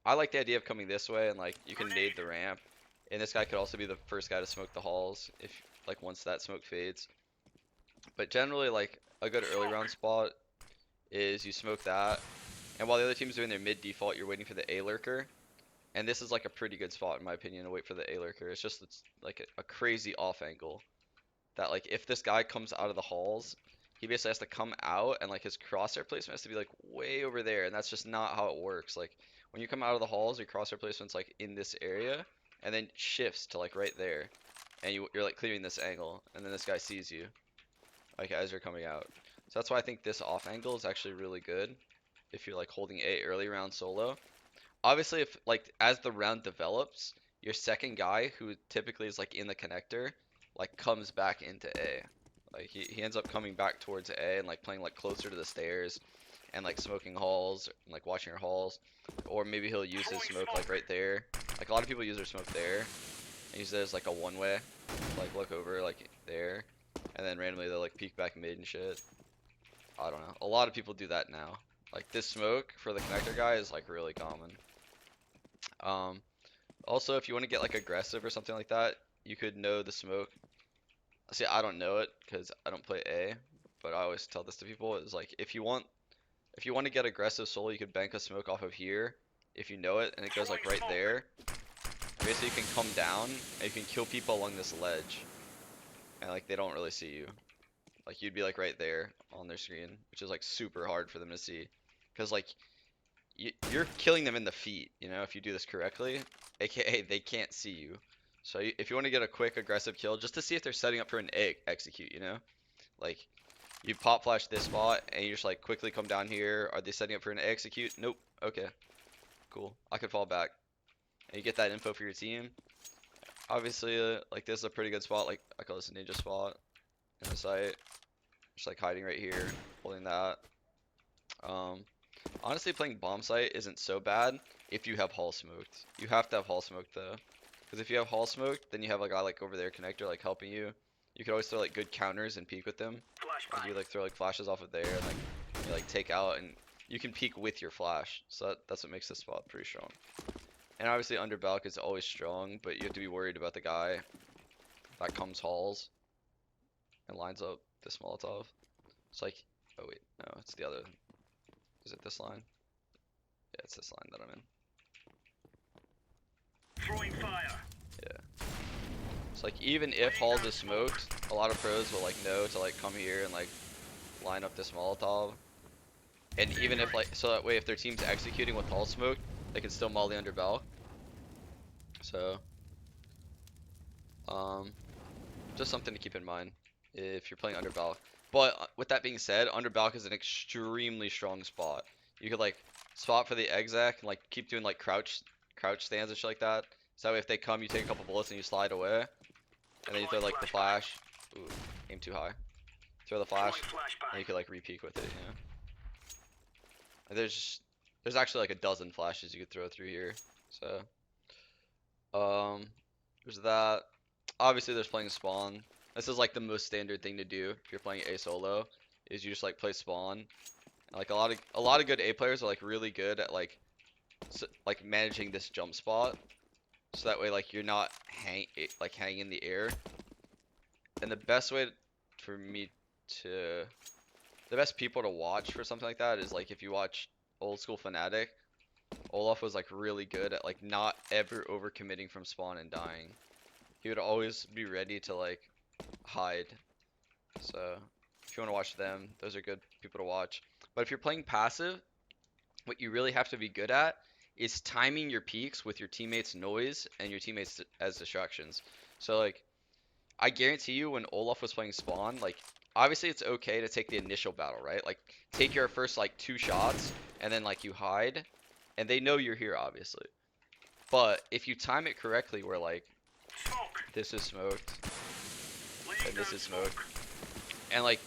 I like the idea of coming this way and like you can nade the ramp. And this guy could also be the first guy to smoke the halls if like once that smoke fades. But generally like a good early round spot is you smoke that. And while the other team's doing their mid default, you're waiting for the A lurker. And this is like a pretty good spot in my opinion to wait for the A lurker. It's like a crazy off angle that like if this guy comes out of the halls, he basically has to come out and like his crosshair placement has to be like way over there, and that's just not how it works. Like when you come out of the halls, your crosshair placement's like in this area, and then shifts to like right there, and you're like clearing this angle, and then this guy sees you like as you're coming out. So that's why I think this off angle is actually really good if you're like holding A early round solo. Obviously, if like as the round develops, your second guy, who typically is like in the connector, like comes back into A. Like he ends up coming back towards A and like playing like closer to the stairs and like smoking halls and like watching your halls. Or maybe he'll use his smoke like right there. Like a lot of people use their smoke there and use it as like a one way. Like look over like there. And then randomly they'll like peek back mid and shit. I don't know. A lot of people do that now. Like this smoke for the connector guy is like really common. Um, Also, if you want to get like aggressive or something like that, you could know the smoke. See, I don't know it because I don't play A, but I always tell this to people is like if you want to get aggressive solo, you could bank a smoke off of here if you know it and it goes like right there. Basically, you can come down and you can kill people along this ledge, and like they don't really see you. Like you'd be like right there on their screen, which is like super hard for them to see, because like you're killing them in the feet, you know, if you do this correctly, aka they can't see you. So if you want to get a quick aggressive kill, just to see if they're setting up for an egg execute, you know, like you pop flash this spot and you just like quickly come down here. Are they setting up for an execute? Nope. Okay, cool. I could fall back, and you get that info for your team. Obviously, like this is a pretty good spot. Like I call this a ninja spot in the site. Just like hiding right here, holding that. Um, Honestly, playing bomb site isn't so bad if you have hall smoked. You have to have hall smoked though, because if you have hall smoked, then you have a guy like over there connector like helping you. You could always throw like good counters and peek with them. Like you like throw like flashes off of there and like you like take out and you can peek with your flash. So that's what makes this spot pretty strong. And obviously under balk is always strong, but you have to be worried about the guy that comes halls and lines up this molotov. It's like, oh wait, no, it's the other. Is it this line? Yeah, it's this line that I'm in. Throwing fire. Yeah. It's like even if halls is smoked, a lot of pros will like know to like come here and like line up this molotov. And even if like so that way if their team's executing with hall smoke, they can still molly under balk. So um just something to keep in mind if you're playing under balk. But with that being said, under balk is an extremely strong spot. You could like spot for the exec and like keep doing like crouch stands and shit like that. So that way if they come, you take a couple bullets and you slide away. And then you throw like the flash. Ooh, aim too high. Throw the flash, and you can like re-peek with it, you know. And there's actually like a dozen flashes you could throw through here. So there's that. Obviously there's playing spawn. This is like the most standard thing to do if you're playing A solo, is you just like play spawn. And, like a lot of good A players are like really good at like managing this jump spot. So that way like you're not hanging in the air. And the best way for me to the best people to watch for something like that is like if you watch Old School Fnatic, Olaf was like really good at like not ever overcommitting from spawn and dying. He would always be ready to like hide. So if you want to watch them, those are good people to watch. But if you're playing passive, what you really have to be good at is timing your peaks with your teammates' noise and your teammates as distractions. So like I guarantee you when Olaf was playing spawn, like obviously it's okay to take the initial battle, right? Like take your first like 2 shots and then like you hide and they know you're here obviously. But if you time it correctly where like this is smoked and this is smoked and like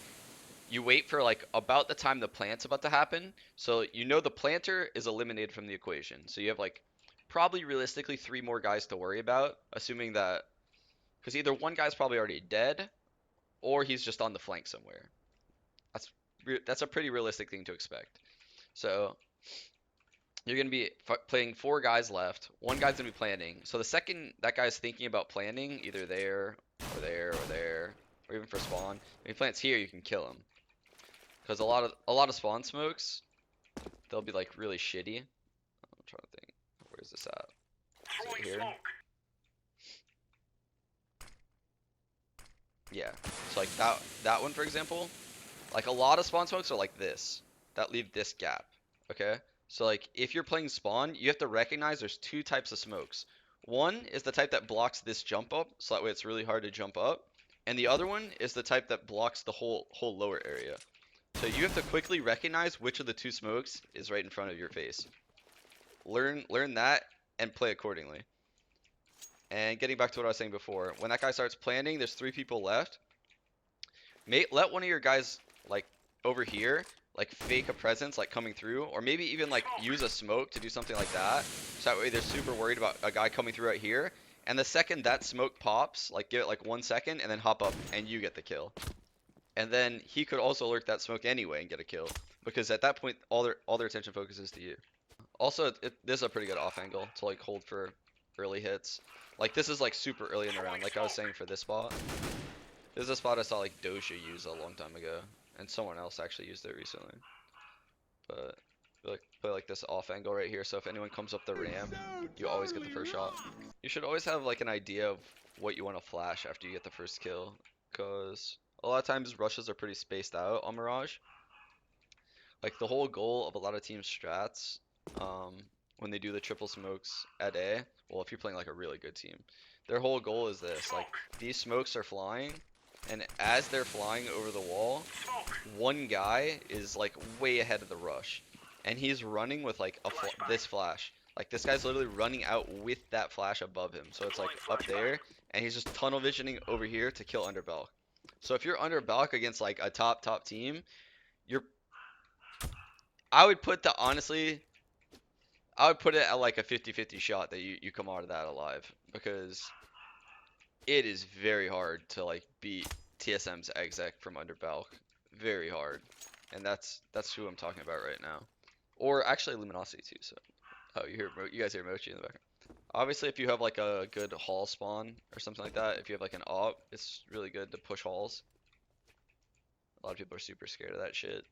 you wait for like about the time the plant's about to happen, so you know the planter is eliminated from the equation. So you have like probably realistically 3 more guys to worry about, assuming that because either one guy's probably already dead or he's just on the flank somewhere. That's that's a pretty realistic thing to expect. So you're gonna be playing 4 guys left. 1 guy's gonna be planning. So the second that guy's thinking about planning, either there or there or there, or even for spawn, if he plants here, you can kill him. Because a lot of spawn smokes, they'll be like really shitty. I'm trying to think. Where's this at? Is it here? Yeah. So like that one for example, like a lot of spawn smokes are like this, that leave this gap. Okay? So like if you're playing spawn, you have to recognize there's 2 types of smokes. One is the type that blocks this jump up, so that way it's really hard to jump up. And the other one is the type that blocks the whole lower area. So you have to quickly recognize which of the 2 smokes is right in front of your face. Learn that and play accordingly. And getting back to what I was saying before, when that guy starts planning, there's 3 people left. Let one of your guys like over here like fake a presence like coming through, or maybe even like use a smoke to do something like that. So that way they're super worried about a guy coming through right here. And the second that smoke pops, like give it like 1 second and then hop up and you get the kill. And then he could also lurk that smoke anyway and get a kill, because at that point all their attention focuses to you. Also, this is a pretty good off angle to like hold for early hits. Like this is like super early in the round, like I was saying for this spot. This is a spot I saw like Dosha use a long time ago, and someone else actually used it recently. But play like this off angle right here, so if anyone comes up the ramp, you always get the first shot. You should always have like an idea of what you want to flash after you get the first kill, because a lot of times rushes are pretty spaced out on Mirage. Like the whole goal of a lot of team strats, when they do the triple smokes at A, well, if you're playing like a really good team, their whole goal is this: like these smokes are flying, and as they're flying over the wall, one guy is like way ahead of the rush, and he's running with like this flash. Like this guy's literally running out with that flash above him, so it's like up there, and he's just tunnel visioning over here to kill under Balk. So if you're under Balk against like a top team, I would put it at like a 50-50 shot that you come out of that alive, because it is very hard to like beat TSM's exec from under Balk. Very hard. And that's who I'm talking about right now. Or actually Luminosity too. So you guys hear Mochi in the background. Obviously if you have like a good hall spawn or something like that, if you have like an op, it's really good to push halls. A lot of people are super scared of that shit.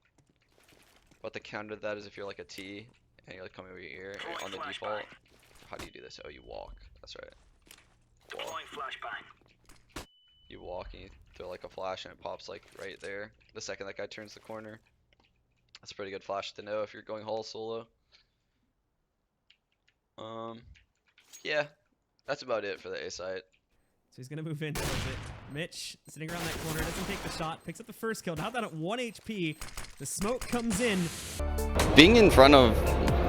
But the counter to that is if you're like a T and you're like coming over here on the default. How do you do this? Oh, you walk. That's right. You walk and you throw like a flash and it pops like right there the second that guy turns the corner. That's a pretty good flash to know if you're going hall solo. Yeah, that's about it for the A site. So he's gonna move in towards it. Mitch sitting around that corner, doesn't take the shot, picks up the first kill. Now that at 1 HP, the smoke comes in. Being in front of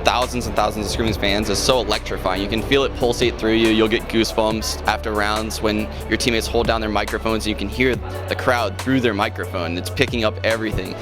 thousands and thousands of Screaming fans is so electrifying. You can feel it pulsate through you. You'll get goosebumps after rounds when your teammates hold down their microphones and you can hear the crowd through their microphone. It's picking up everything.